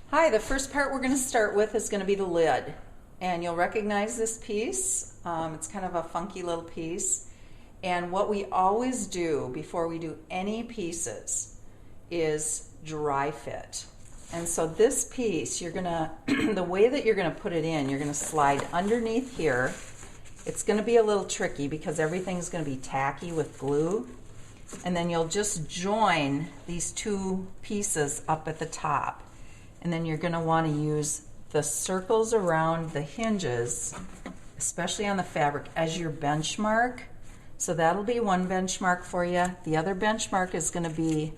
Hi, the first part we're going to start with is going to be the lid. And you'll recognize this piece. It's kind of a funky little piece. And what we always do before we do any pieces is dry fit. And so this piece, you're going to, the way that you're going to put it in, you're going to slide underneath here. It's going to be a little tricky because everything's going to be tacky with glue. And then you'll just join these two pieces up at the top. And then you're going to want to use the circles around the hinges, especially on the fabric, as your benchmark. So that'll be one benchmark for you. The other benchmark is going to be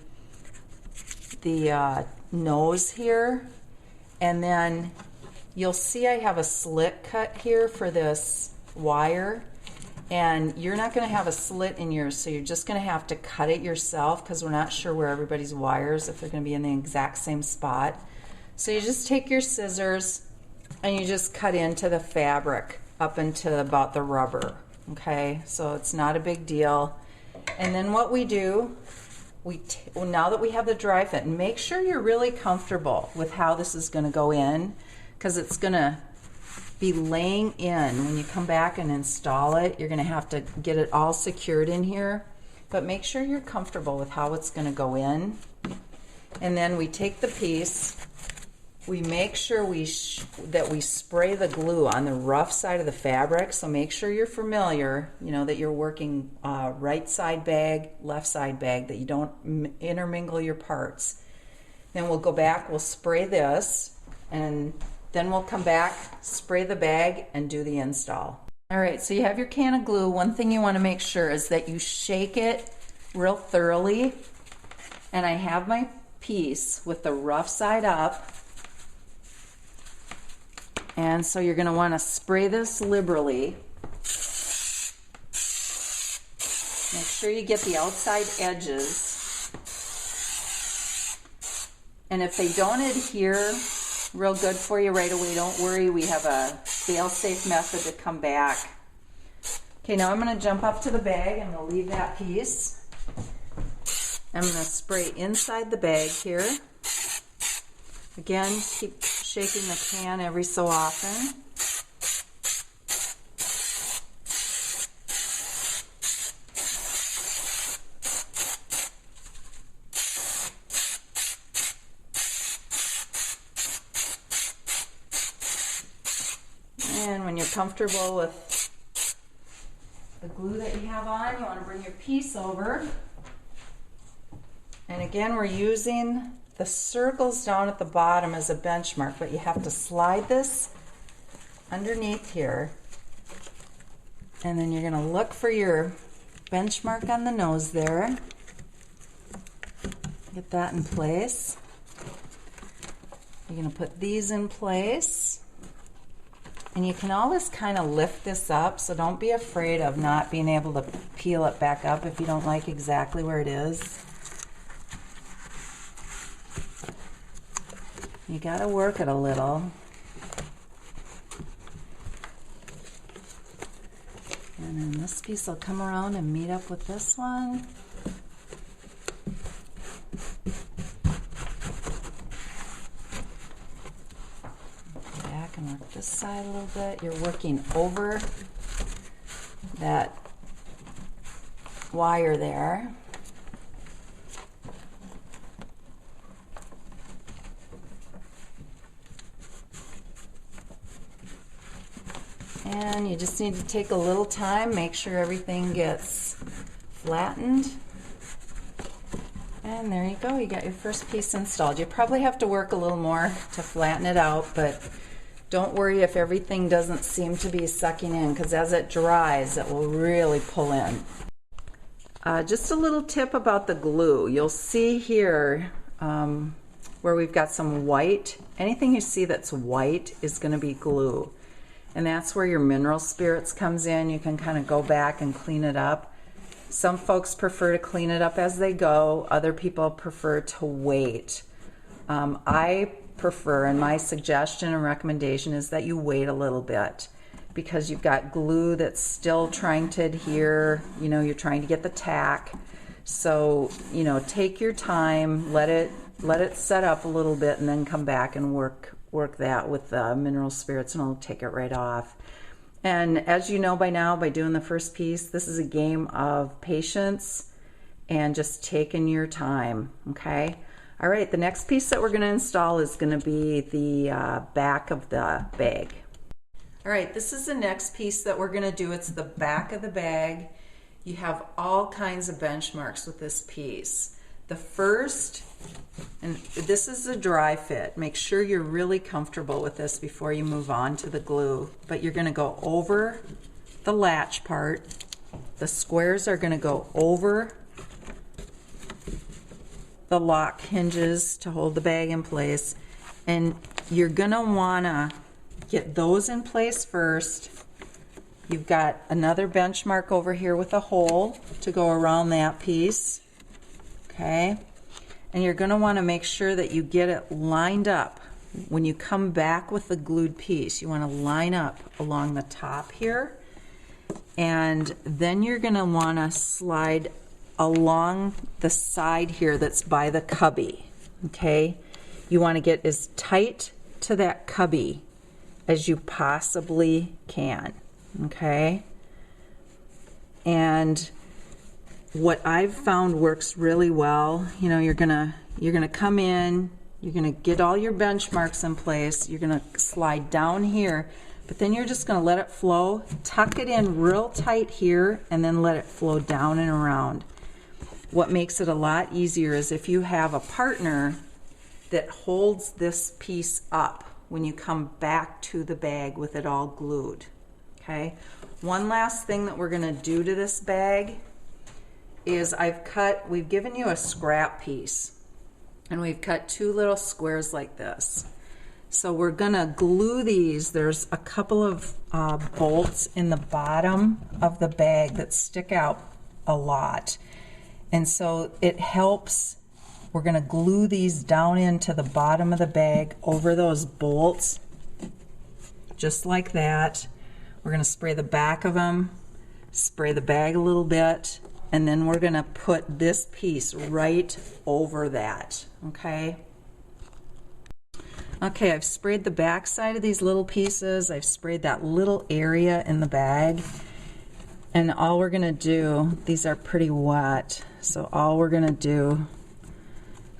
the nose here. And then you'll see I have a slit cut here for this wire. And you're not going to have a slit in yours, so you're just going to have to cut it yourself because we're not sure where everybody's wires, if they're going to be in the exact same spot. So you just take your scissors and you just cut into the fabric up into about the rubber, okay? So it's not a big deal. And then what we do, now that we have the dry fit, make sure you're really comfortable with how this is going to go in, because it's going to be laying in. When you come back and install it, you're going to have to get it all secured in here. But make sure you're comfortable with how it's going to go in. And then we take the piece. We make sure that we spray the glue on the rough side of the fabric. So make sure you're familiar, that you're working right side bag, left side bag, that you don't intermingle your parts. Then we'll go back, we'll spray this, and then we'll come back, spray the bag, and do the install. All right, so you have your can of glue. One thing you want to make sure is that you shake it real thoroughly. And I have my piece with the rough side up. And so you're going to want to spray this liberally. Make sure you get the outside edges. And if they don't adhere real good for you right away, don't worry. We have a fail-safe method to come back. Okay, now I'm going to jump up to the bag. I'm going to leave that piece. I'm going to spray inside the bag here. Again, keep shaking the can every so often. And when you're comfortable with the glue that you have on, you want to bring your piece over. And again, we're using the circles down at the bottom as a benchmark, but you have to slide this underneath here. And then you're going to look for your benchmark on the nose there. Get that in place. You're going to put these in place. And you can always kind of lift this up, so don't be afraid of not being able to peel it back up if you don't like exactly where it is. You got to work it a little. And then this piece will come around and meet up with this one. Back and work this side a little bit. You're working over that wire there. And you just need to take a little time, make sure everything gets flattened. And there you go, you got your first piece installed. You probably have to work a little more to flatten it out, but don't worry if everything doesn't seem to be sucking in, because as it dries, it will really pull in. Just a little tip about the glue. You'll see here where we've got some white. Anything you see that's white is going to be glue. And that's where your mineral spirits comes in. You can kind of go back and clean it up. Some folks prefer to clean it up as they go. Other people prefer to wait. I prefer, and my suggestion and recommendation is that you wait a little bit, because you've got glue that's still trying to adhere. You're trying to get the tack. So, take your time, let it let it set up a little bit and then come back and work that with the mineral spirits, and I'll take it right off. And as you know by now, by doing the first piece, this is a game of patience and just taking your time, okay? All right, the next piece that we're going to install is going to be the back of the bag. All right, this is the next piece that we're going to do. It's the back of the bag. You have all kinds of benchmarks with this piece. The first, and this is a dry fit. Make sure you're really comfortable with this before you move on to the glue. But you're going to go over the latch part. The squares are going to go over the lock hinges to hold the bag in place. And you're going to want to get those in place first. You've got another benchmark over here with a hole to go around that piece. Okay, and you're going to want to make sure that you get it lined up. When you come back with the glued piece, you want to line up along the top here, and then you're going to want to slide along the side here that's by the cubby. Okay, you want to get as tight to that cubby as you possibly can. Okay, and what I've found works really well, you know, you're gonna come in, you're gonna get all your benchmarks in place, you're gonna slide down here, but then you're just gonna let it flow, tuck it in real tight here, and then let it flow down and around. What makes it a lot easier is if you have a partner that holds this piece up when you come back to the bag with it all glued. Okay, one last thing that we're gonna do to this bag is we've given you a scrap piece, and we've cut two little squares like this. So we're gonna glue these. There's a couple of bolts in the bottom of the bag that stick out a lot, and so it helps. We're gonna glue these down into the bottom of the bag over those bolts, just like that. We're gonna spray the back of them, spray the bag a little bit, and then we're going to put this piece right over that, okay? Okay, I've sprayed the back side of these little pieces. I've sprayed that little area in the bag. And all we're going to do, these are pretty wet, so all we're going to do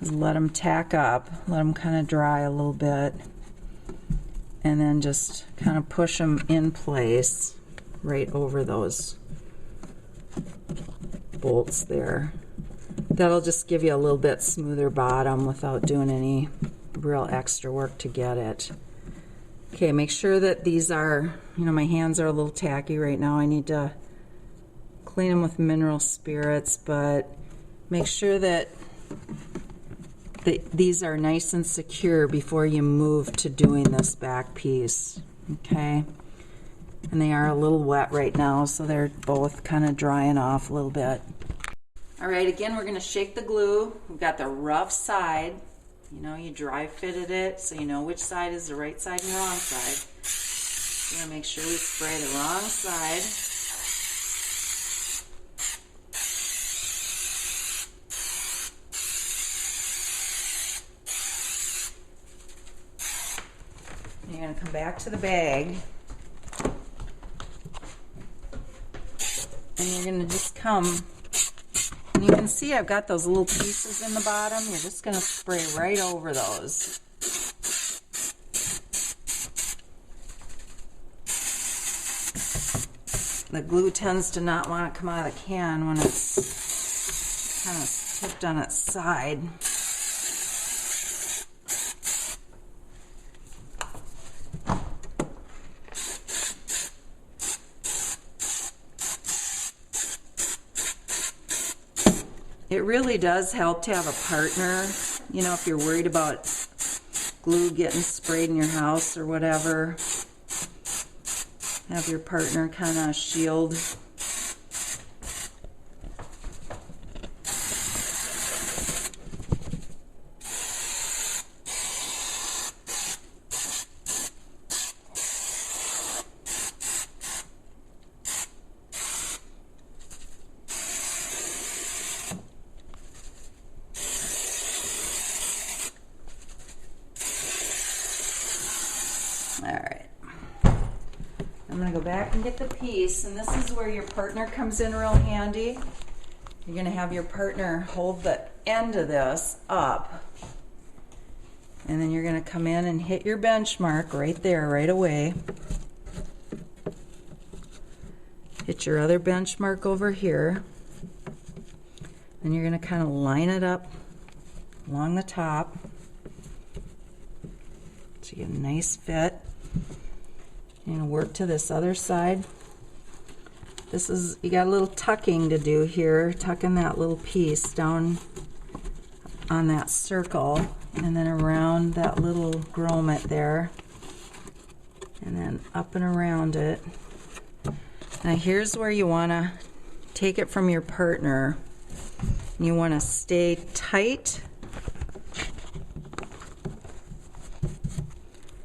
is let them tack up, let them kind of dry a little bit, and then just kind of push them in place right over those bolts there. That'll just give you a little bit smoother bottom without doing any real extra work to get it. Okay, make sure that these are, you know, my hands are a little tacky right now. I need to clean them with mineral spirits, but make sure that these are nice and secure before you move to doing this back piece. Okay, and they are a little wet right now, so they're both kind of drying off a little bit. All right, again, we're going to shake the glue. We've got the rough side. You know, you dry fitted it, so you know which side is the right side and the wrong side. We're going to make sure we spray the wrong side. And you're going to come back to the bag. And you're going to just come, and you can see I've got those little pieces in the bottom. You're just going to spray right over those. The glue tends to not want to come out of the can when it's kind of tipped on its side. It really does help to have a partner, you know, if you're worried about glue getting sprayed in your house or whatever. Have your partner kind of shield. back and get the piece, and this is where your partner comes in real handy. You're going to have your partner hold the end of this up, and then you're going to come in and hit your benchmark right there, right away. Hit your other benchmark over here, and you're going to kind of line it up along the top so you get a nice fit. You're going to work to this other side. This is, you got a little tucking to do here, tucking that little piece down on that circle and then around that little grommet there and then up and around it. Now here's where you want to take it from your partner. You want to stay tight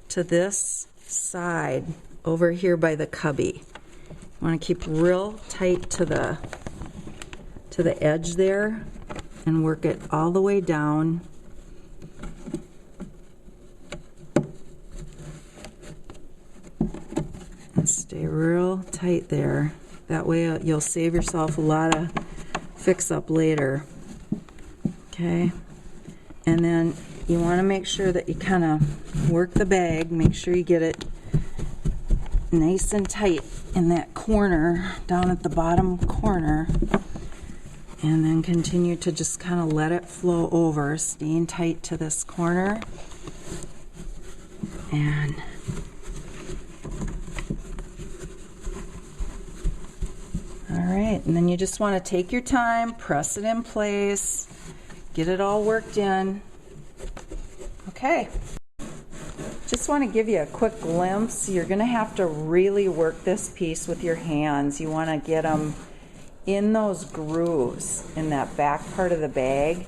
to this side over here by the cubby. You want to keep real tight to the edge there and work it all the way down. And stay real tight there. That way you'll save yourself a lot of fix up later. Okay? And then you want to make sure that you kind of work the bag, make sure you get it nice and tight in that corner, down at the bottom corner, and then continue to just kind of let it flow over, staying tight to this corner. And all right, and then you just want to take your time, press it in place, get it all worked in. Okay. Just want to give you a quick glimpse. You're going to have to really work this piece with your hands. You want to get them in those grooves in that back part of the bag.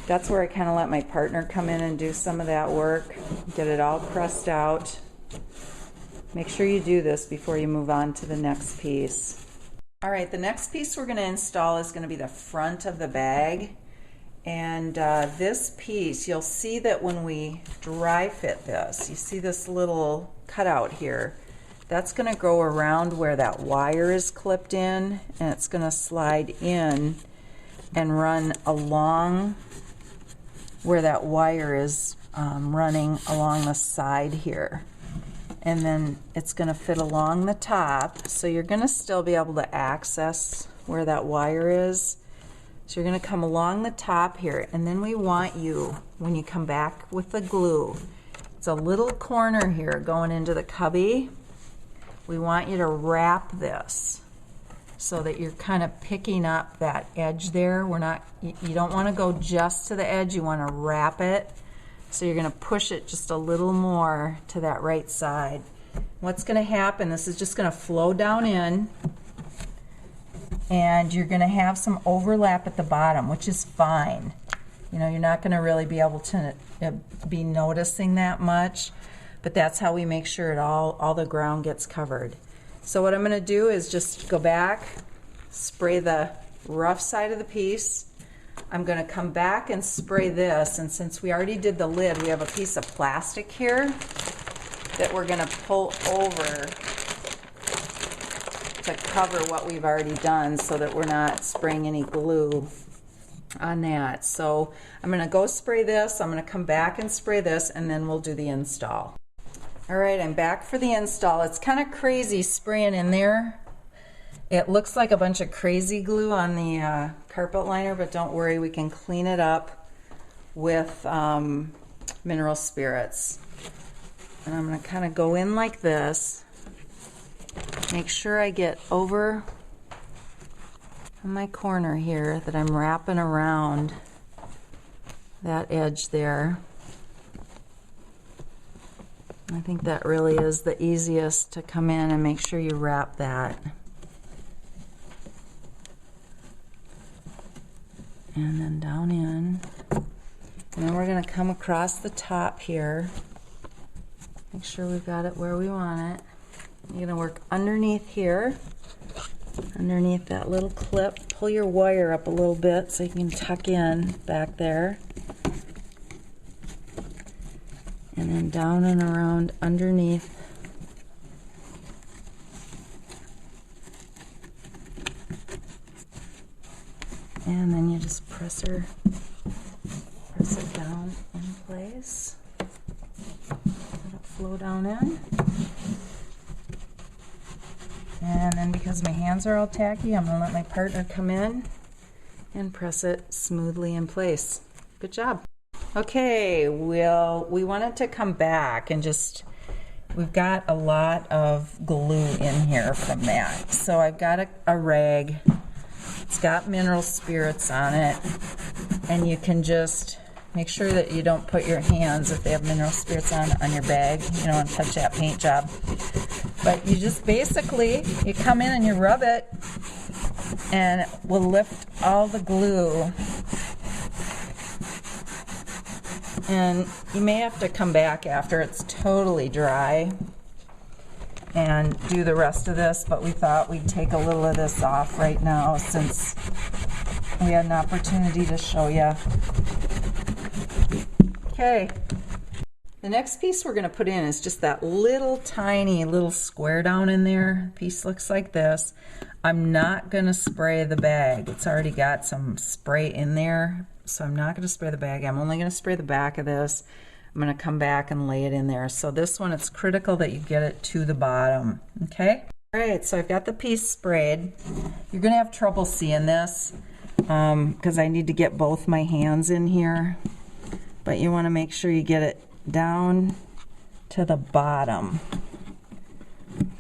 That's where I kind of let my partner come in and do some of that work. Get it all pressed out. Make sure you do this before you move on to the next piece. All right, the next piece we're going to install is going to be the front of the bag. And this piece, you'll see that when we dry fit this, you see this little cutout here. That's going to go around where that wire is clipped in, and it's going to slide in and run along where that wire is running along the side here. And then it's going to fit along the top, so you're going to still be able to access where that wire is. So you're going to come along the top here, and then we want you, when you come back with the glue, it's a little corner here going into the cubby. We want you to wrap this so that you're kind of picking up that edge there. You don't want to go just to the edge, you want to wrap it. So you're going to push it just a little more to that right side. What's going to happen, this is just going to flow down in, and you're going to have some overlap at the bottom, which is fine. You know, you're not going to really be able to be noticing that much, but that's how we make sure all the ground gets covered. So what I'm going to do is just go back, spray the rough side of the piece. I'm going to come back and spray this, and since we already did the lid, we have a piece of plastic here that we're going to pull over to cover what we've already done so that we're not spraying any glue on that. So I'm going to go spray this, I'm going to come back and spray this, and then we'll do the install. All right, I'm back for the install. It's kind of crazy spraying in there. It looks like a bunch of crazy glue on the carpet liner, but don't worry, we can clean it up with mineral spirits. And I'm going to kind of go in like this. Make sure I get over on my corner here that I'm wrapping around that edge there. I think that really is the easiest to come in and make sure you wrap that. And then down in. And then we're going to come across the top here. Make sure we've got it where we want it. You're going to work underneath here, underneath that little clip. Pull your wire up a little bit so you can tuck in back there. And then down and around underneath And then you just press it down in place. Let it flow down in. And then because my hands are all tacky, I'm gonna let my partner come in and press it smoothly in place. Good job. Okay, we wanted to come back and just, we've got a lot of glue in here from that. So I've got a rag. It's got mineral spirits on it, and you can just make sure that you don't put your hands, if they have mineral spirits on your bag. You don't want to touch that paint job. But you just basically, you come in and you rub it, and it will lift all the glue. And you may have to come back after it's totally dry and do the rest of this, but we thought we'd take a little of this off right now since we had an opportunity to show you. Okay. The next piece we're going to put in is just that little tiny little square down in there. The piece looks like this. I'm not going to spray the bag. It's already got some spray in there, so I'm not going to spray the bag. I'm only going to spray the back of this. I'm going to come back and lay it in there. So this one, it's critical that you get it to the bottom, okay? All right, so I've got the piece sprayed. You're going to have trouble seeing this because I need to get both my hands in here, but you want to make sure you get it down to the bottom,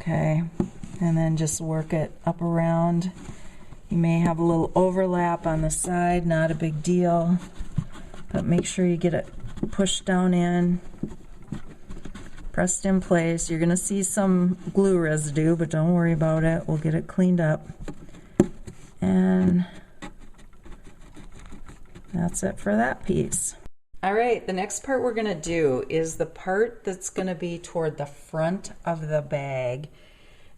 okay? And then just work it up around. You may have a little overlap on the side, not a big deal, but make sure you get it pushed down in, pressed in place. You're going to see some glue residue, but don't worry about it. We'll get it cleaned up. And that's it for that piece. All right, the next part we're going to do is the part that's going to be toward the front of the bag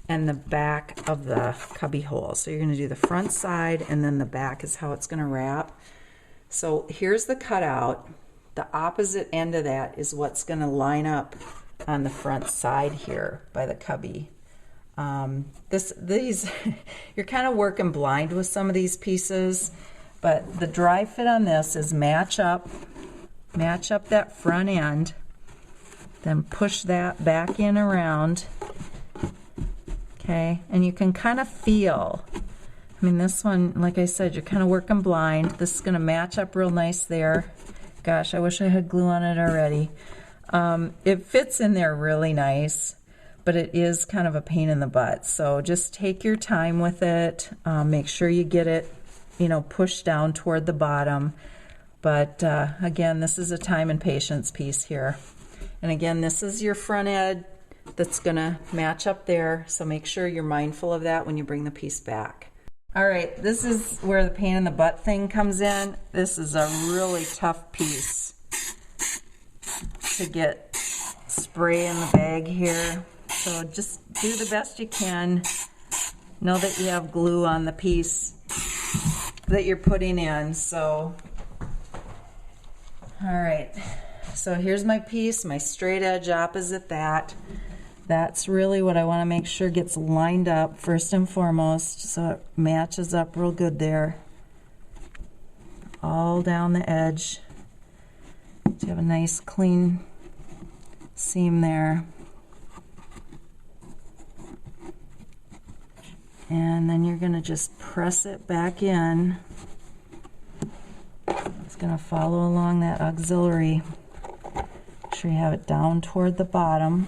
and the back of the cubby hole. So you're going to do the front side, and then the back is how it's going to wrap. So here's the cutout. The opposite end of that is what's going to line up on the front side here by the cubby. These you're kind of working blind with some of these pieces, but the dry fit on this is match up that front end, then push that back in around. Okay, and you can kind of feel, I mean, this one, like I said, you're kind of working blind. This is going to match up real nice there. Gosh, I wish I had glue on it already. It fits in there really nice, but it is kind of a pain in the butt. So just take your time with it. Make sure you get it, pushed down toward the bottom. But again, this is a time and patience piece here. And again, this is your front edge that's going to match up there. So make sure you're mindful of that when you bring the piece back. All right, this is where the pain in the butt thing comes in. This is a really tough piece to get spray in the bag here. So just do the best you can. Know that you have glue on the piece that you're putting in. So, all right, so here's my piece, my straight edge opposite that. That's really what I want to make sure gets lined up first and foremost, so it matches up real good there. All down the edge. So you have a nice clean seam there. And then you're going to just press it back in. It's going to follow along that auxiliary. Make sure you have it down toward the bottom.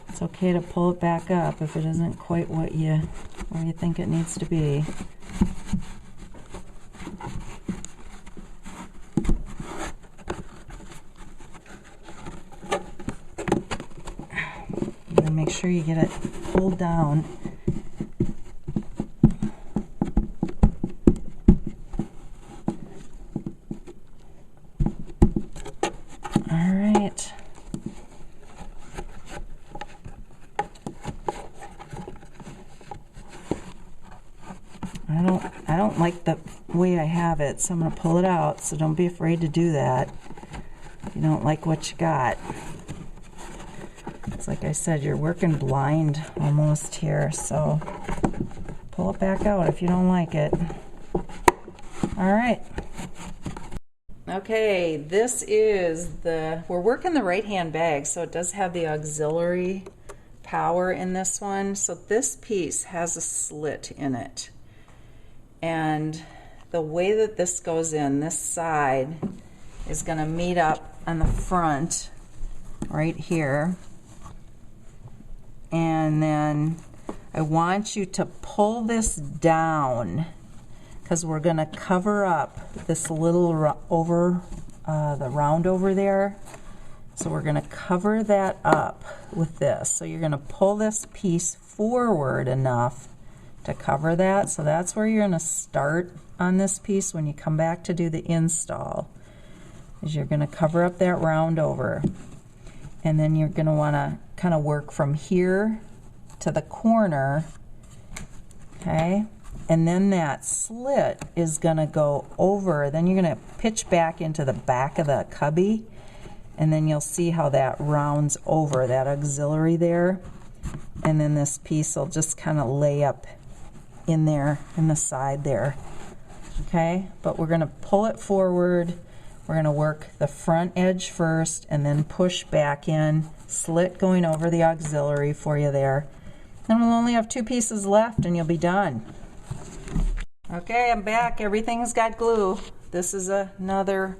It's okay to pull it back up if it isn't quite where you think it needs to be. And then make sure you get it pulled down. All right. I don't like the way I have it, so I'm going to pull it out, so don't be afraid to do that if you don't like what you got. It's like I said, you're working blind almost here, so pull it back out if you don't like it. All right. Okay, this is we're working the right-hand bag, so it does have the auxiliary power in this one. So this piece has a slit in it. And the way that this goes in, this side is going to meet up on the front right here. And then I want you to pull this down because we're going to cover up this little the round over there. So we're going to cover that up with this. So you're going to pull this piece forward enough to cover that. So that's where you're going to start on this piece when you come back to do the install. Is you're going to cover up that round over. And then you're going to want to kind of work from here to the corner. Okay? And then that slit is going to go over. Then you're going to pitch back into the back of the cubby. And then you'll see how that rounds over, that auxiliary there. And then this piece will just kind of lay up in there, in the side there. Okay? But we're going to pull it forward. We're going to work the front edge first and then push back in, slit going over the auxiliary for you there. Then we'll only have 2 pieces left and you'll be done. Okay, I'm back. Everything's got glue. This is another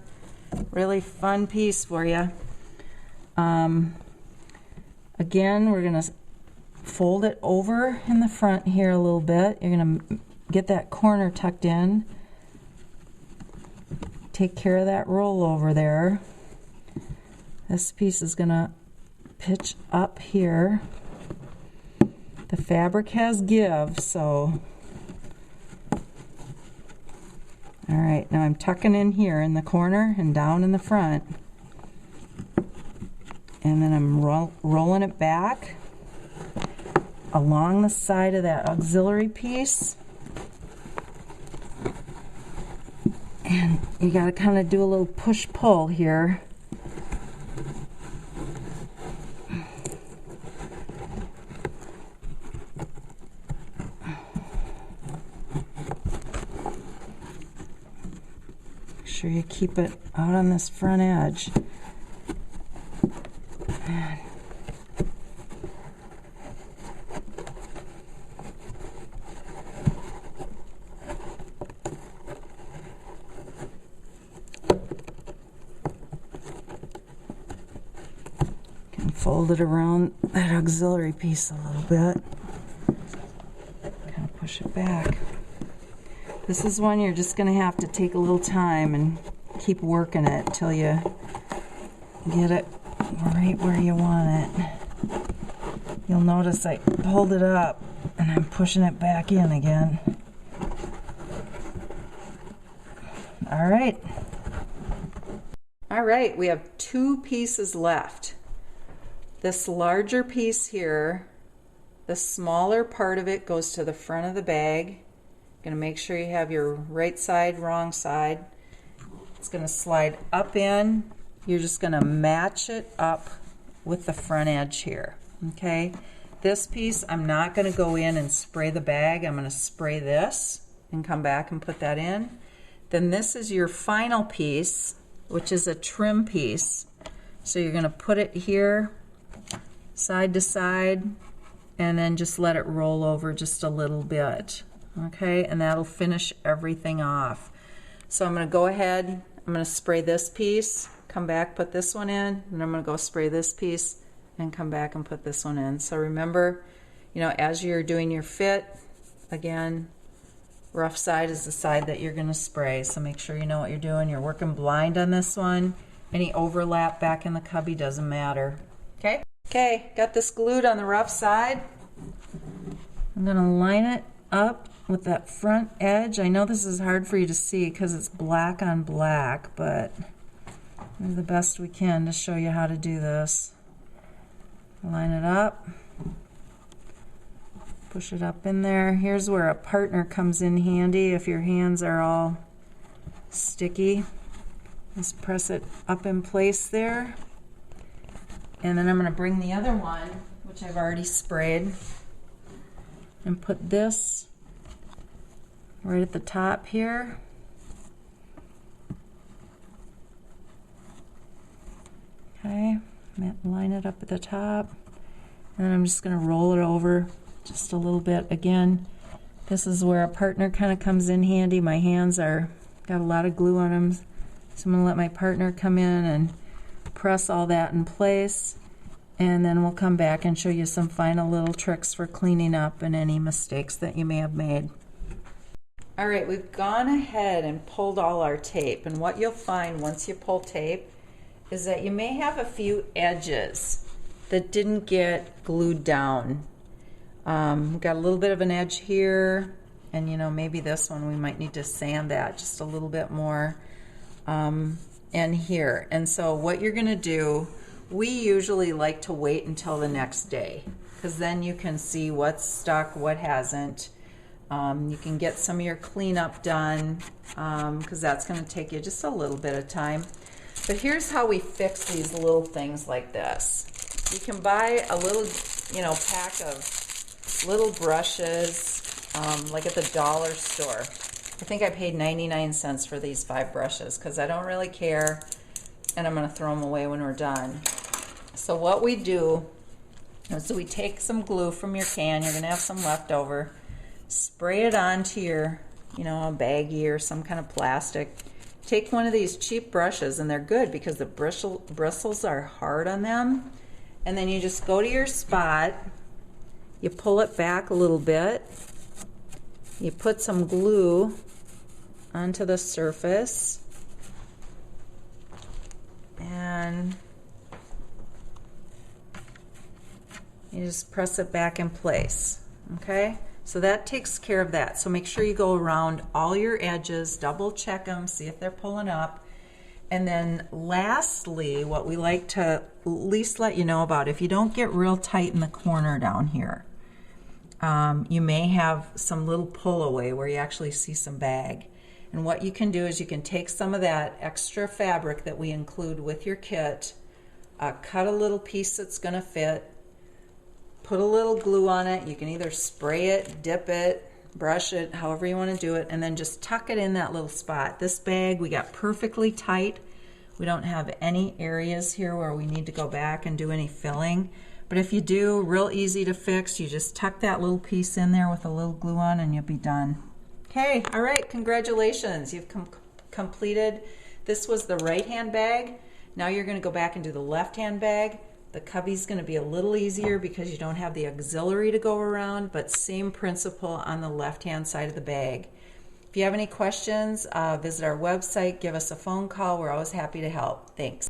really fun piece for you. Again, we're going to fold it over in the front here a little bit. You're going to get that corner tucked in. Take care of that roll over there. This piece is going to pitch up here. The fabric has give, so all right, now I'm tucking in here in the corner and down in the front. And then I'm rolling it back along the side of that auxiliary piece. And you got to kind of do a little push-pull here. Make sure you keep it out on this front edge. Fold it around that auxiliary piece a little bit. Kind of push it back. This is one you're just going to have to take a little time and keep working it till you get it right where you want it. You'll notice I pulled it up and I'm pushing it back in again. All right. All right, we have 2 pieces left. This larger piece here, the smaller part of it goes to the front of the bag. Going to make sure you have your right side, wrong side. It's going to slide up in. You're just going to match it up with the front edge here. Okay? This piece, I'm not going to go in and spray the bag. I'm going to spray this and come back and put that in. Then this is your final piece, which is a trim piece. So you're going to put it here, side to side, and then just let it roll over just a little bit. Okay, and that'll finish everything off. So I'm going to go ahead, I'm going to spray this piece, come back, put this one in, and I'm going to go spray this piece and come back and put this one in. So remember, you know, as you're doing your fit, again, rough side is the side that you're going to spray. So make sure you know what you're doing. You're working blind on this one. Any overlap back in the cubby doesn't matter. Okay? Okay, got this glued on the rough side. I'm going to line it up with that front edge. I know this is hard for you to see because it's black on black, but we'll do the best we can to show you how to do this. Line it up. Push it up in there. Here's where a partner comes in handy if your hands are all sticky. Just press it up in place there. And then I'm going to bring the other one, which I've already sprayed, and put this right at the top here. line it up at the top, and then I'm just going to roll it over just a little bit. Again, this is where a partner kind of comes in handy. My hands are got a lot of glue on them, so I'm going to let my partner come in and press all that in place, and then we'll come back and show you some final little tricks for cleaning up and any mistakes that you may have made. All right, we've gone ahead and pulled all our tape, and what you'll find once you pull tape is that you may have a few edges that didn't get glued down. Got a little bit of an edge here, and you know, maybe this one we might need to sand that just a little bit more, and here. And so what you're going to do, we usually like to wait until the next day, because then you can see what's stuck, what hasn't. You can get some of your cleanup done, because that's going to take you just a little bit of time. But here's how we fix these little things like this. You can buy a little, pack of little brushes, like at the dollar store. I think I paid 99 cents for these 5 brushes because I don't really care, and I'm going to throw them away when we're done. So what we do is we take some glue from your can. You're going to have some left over. Spray it onto your, a baggie or some kind of plastic. Take one of these cheap brushes, and they're good because the bristles are hard on them. And then you just go to your spot, you pull it back a little bit, you put some glue onto the surface, and you just press it back in place, okay? So that takes care of that. So make sure you go around all your edges, double check them, see if they're pulling up. And then lastly, what we like to at least let you know about, if you don't get real tight in the corner down here, you may have some little pull away where you actually see some bag. And what you can do is you can take some of that extra fabric that we include with your kit, cut a little piece that's going to fit, put a little glue on it. You can either spray it, dip it, brush it, however you want to do it, and then just tuck it in that little spot. This bag we got perfectly tight. We don't have any areas here where we need to go back and do any filling. But if you do, real easy to fix. You just tuck that little piece in there with a little glue on and you'll be done. Okay, all right, congratulations. You've completed. This was the right-hand bag. Now you're going to go back and do the left-hand bag. The cubby's going to be a little easier because you don't have the auxiliary to go around, but same principle on the left-hand side of the bag. If you have any questions, visit our website, give us a phone call. We're always happy to help. Thanks.